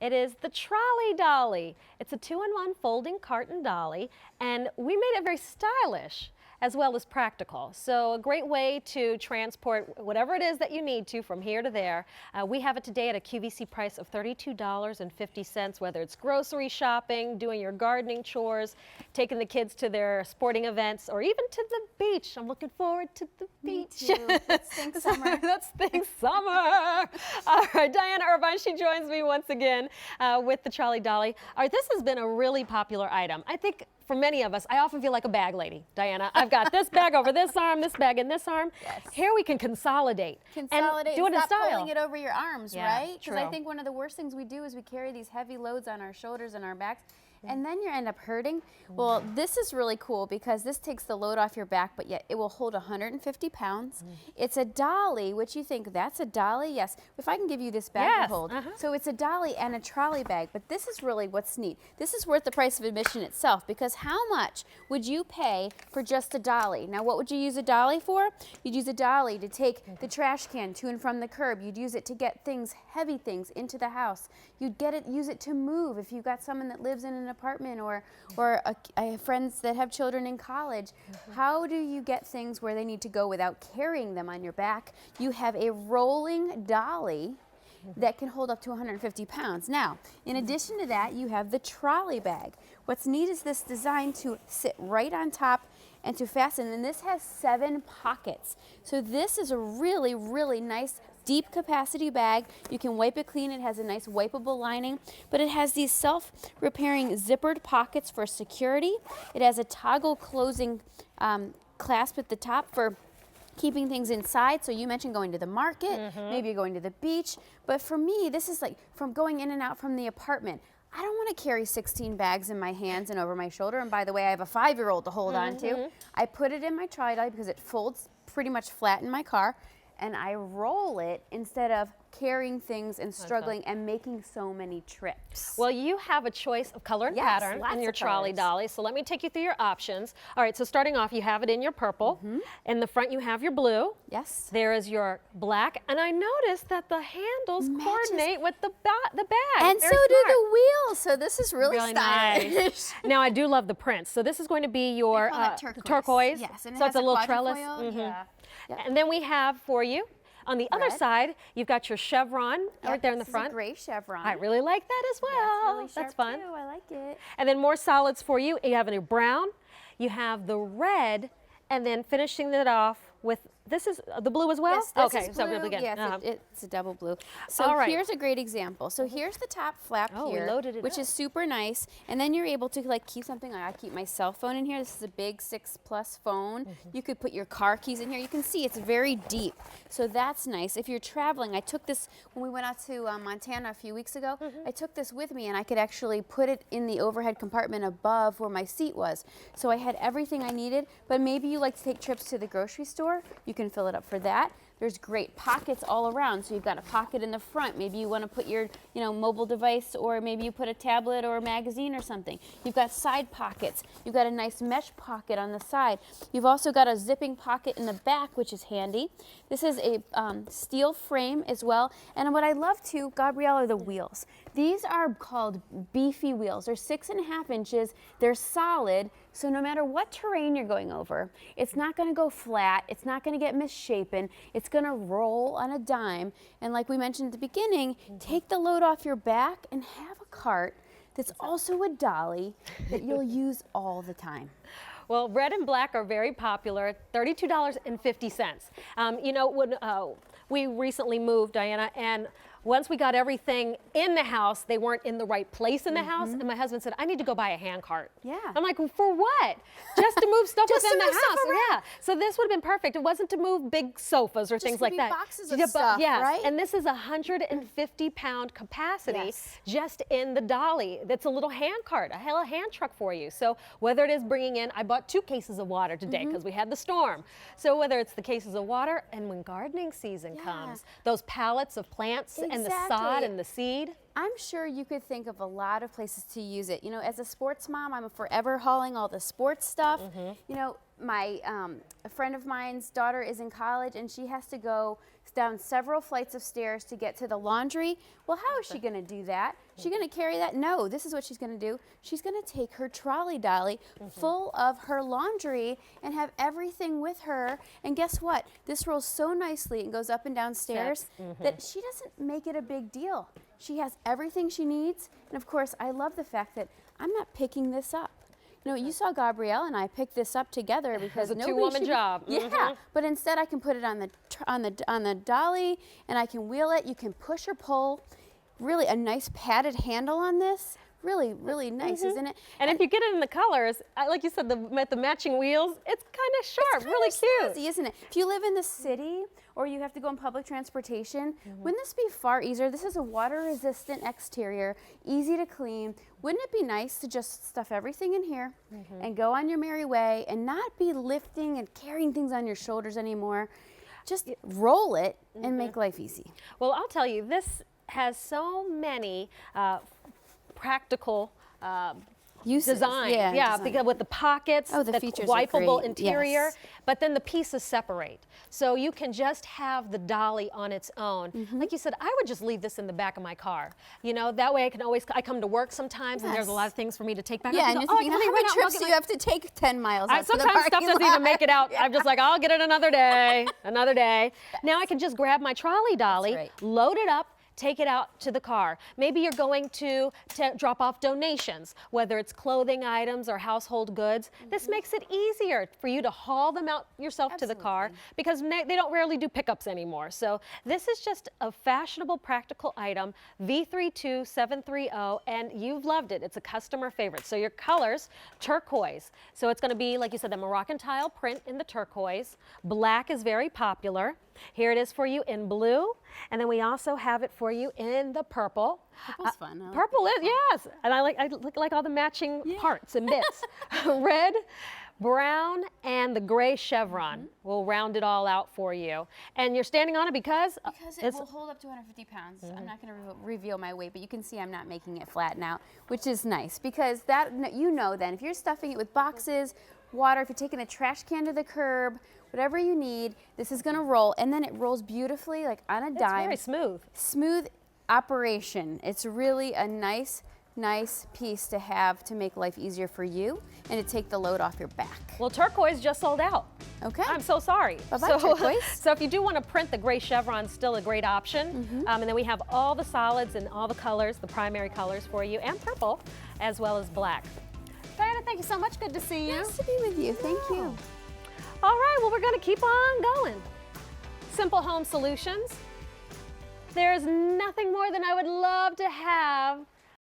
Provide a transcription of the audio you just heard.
It is the Trolley Dolly. It's a 2-in-1 folding carton dolly, and we made it very stylish as well as practical. So a great way to transport whatever it is that you need to from here to there. We have it today at a QVC price of $32.50, whether it's grocery shopping, doing your gardening chores, taking the kids to their sporting events, or even to the beach. I'm looking forward to the beach. Me too. Let's think summer. Let's think summer. All right, Diana Irvine, she joins me once again with the Trolley Dolly. All right, this has been a really popular item. I think for many of us, I often feel like a bag lady, Diana. I've got this bag over this arm, this bag in this arm. Yes. Here we can consolidate. Consolidate and do it in style. Pulling it over your arms, right? True. Because I think one of the worst things we do is we carry these heavy loads on our shoulders and our backs, and then you end up hurting. Well, this is really cool because this takes the load off your back, but yet it will hold 150 pounds. It's a dolly, which you think, that's a dolly? Yes. If I can give you this bag to hold. So it's a dolly and a trolley bag, but this is really what's neat. This is worth the price of admission itself, because how much would you pay for just a dolly? Now, what would you use a dolly for? You'd use a dolly to take the trash can to and from the curb. You'd use it to get things, heavy things, into the house. You'd use it to move if you've got someone that lives in an apartment, or I have friends that have children in college. How do you get things where they need to go without carrying them on your back? You have a rolling dolly that can hold up to 150 pounds. Now, in addition to that, you have the trolley bag. What's neat is this design to sit right on top and to fasten, and this has 7 pockets. So this is a really, really nice deep capacity bag. You can wipe it clean. It has a nice wipeable lining, but it has these self-repairing zippered pockets for security. It has a toggle closing clasp at the top for keeping things inside. So you mentioned going to the market, maybe you're going to the beach, but for me, this is like from going in and out from the apartment. I don't want to carry 16 bags in my hands and over my shoulder. And by the way, I have a 5-year-old to hold on to. I put it in my trolley dolly because it folds pretty much flat in my car, and I roll it instead of carrying things and struggling and making so many trips. Well, you have a choice of color and pattern in your trolley dolly, so let me take you through your options. All right, so starting off, you have it in your purple. In the front, you have your blue. Yes. There is your black, and I noticed that the handles coordinate with the bag. And so do the wheels, so this is really stylish. Nice. Now, I do love the prints. So this is going to be your turquoise. Yes, and so it's a little trellis. And then we have for you, on the other side, you've got your chevron right there in the front. This is a gray chevron. I really like that as well. That's fun. Too. I like it. And then more solids for you. You have a brown, you have the red, and then finishing it off with, this is the blue as well? Yes, this is so blue. really good. Yes, it's a double blue. So here's a great example. So here's the top flap here, we loaded it which is super nice. And then you're able to like keep something. I keep my cell phone in here. This is a big 6+ phone. You could put your car keys in here. You can see it's very deep. So that's nice. If you're traveling, I took this when we went out to Montana a few weeks ago. I took this with me, and I could actually put it in the overhead compartment above where my seat was. So I had everything I needed. But maybe you like to take trips to the grocery store. You can fill it up for that. There's great pockets all around. So you've got a pocket in the front. Maybe you want to put your, mobile device, or maybe you put a tablet or a magazine or something. You've got side pockets. You've got a nice mesh pocket on the side. You've also got a zipping pocket in the back, which is handy. This is a steel frame as well. And what I love too, Gabrielle, are the wheels. These are called beefy wheels. They're 6.5 inches. They're solid. So no matter what terrain you're going over, it's not going to go flat. It's not going to get misshapen. It's going to roll on a dime. And like we mentioned at the beginning, take the load off your back and have a cart that's also a dolly that you'll use all the time. Well, red and black are very popular, $32.50. When we recently moved, Diana, and once we got everything in the house, they weren't in the right place in the house, and my husband said, I need to go buy a hand cart. Yeah. I'm like, well, for what? Just to move stuff Just within to the move house. stuff around. Yeah. So this would have been perfect. It wasn't to move big sofas or things like that. Boxes of stuff, right? And this is a 150-pound capacity just in the dolly. That's a little hand cart, a little hand truck for you. So whether it is bringing in, I bought 2 cases of water today because we had the storm. So whether it's the cases of water, and when gardening season comes, those pallets of plants and the sod and the seed. I'm sure you could think of a lot of places to use it. As a sports mom, I'm forever hauling all the sports stuff. A friend of mine's daughter is in college, and she has to go down several flights of stairs to get to the laundry. Well, how is she going to do that? She's gonna carry that? No, this is what she's gonna do. She's gonna take her trolley dolly full of her laundry and have everything with her. And guess what? This rolls so nicely and goes up and down stairs that she doesn't make it a big deal. She has everything she needs. And of course, I love the fact that I'm not picking this up. You know, you saw Gabrielle and I pick this up together because it's a two-woman job. Yeah, but instead I can put it on the dolly and I can wheel it. You can push or pull. Really a nice padded handle on this. Really, really nice, isn't it? And if you get it in the colors, like you said, the matching wheels, it's kind of sharp, really cute. Snazzy, isn't it? If you live in the city or you have to go in public transportation, wouldn't this be far easier? This is a water-resistant exterior, easy to clean. Wouldn't it be nice to just stuff everything in here and go on your merry way and not be lifting and carrying things on your shoulders anymore? Just roll it and make life easy. Well, I'll tell you, this has so many practical design. Design. Because with the pockets, Oh, the the features are wipeable great, interior, yes. but then the pieces separate. So you can just have the dolly on its own. Like you said, I would just leave this in the back of my car. You know, that way I come to work sometimes and there's a lot of things for me to take back. Yeah, and you're thinking, how many trips do you have to take 10 miles out to the sometimes stuff parking doesn't lot? even make it out. I'm just like, I'll get it another day, another day. Now I can just grab my trolley dolly, right. load it up, take it out to the car. Maybe you're going to drop off donations, whether it's clothing items or household goods. This makes it easier for you to haul them out yourself to the car because they don't rarely do pickups anymore. So this is just a fashionable, practical item, V32730, and you've loved it. It's a customer favorite. So your colors, turquoise. So it's going to be, like you said, the Moroccan tile print in the turquoise. Black is very popular. Here it is for you in blue, and then we also have it for you in the purple. Purple's fun. I like Purple is, yes, and I like all the matching parts and bits. Red, brown, and the gray chevron will round it all out for you. And you're standing on it because it will hold up to 150 pounds. I'm not going to reveal my weight, but you can see I'm not making it flatten out, which is nice because that, you know, then if you're stuffing it with boxes, water, if you're taking a trash can to the curb, whatever you need, this is going to roll, and then it rolls beautifully like on a dime. It's very smooth. Smooth operation. It's really a nice piece to have to make life easier for you and to take the load off your back. Well, turquoise just sold out. Okay. I'm so sorry. Bye-bye, turquoise. So if you do want to print, the gray chevron, still a great option. And then we have all the solids and all the colors, the primary colors for you, and purple, as well as black. Diana, thank you so much. Good to see you. Nice to be with you. Thank you. All right, well, we're going to keep on going. Simple Home Solutions. There's nothing more than I would love to have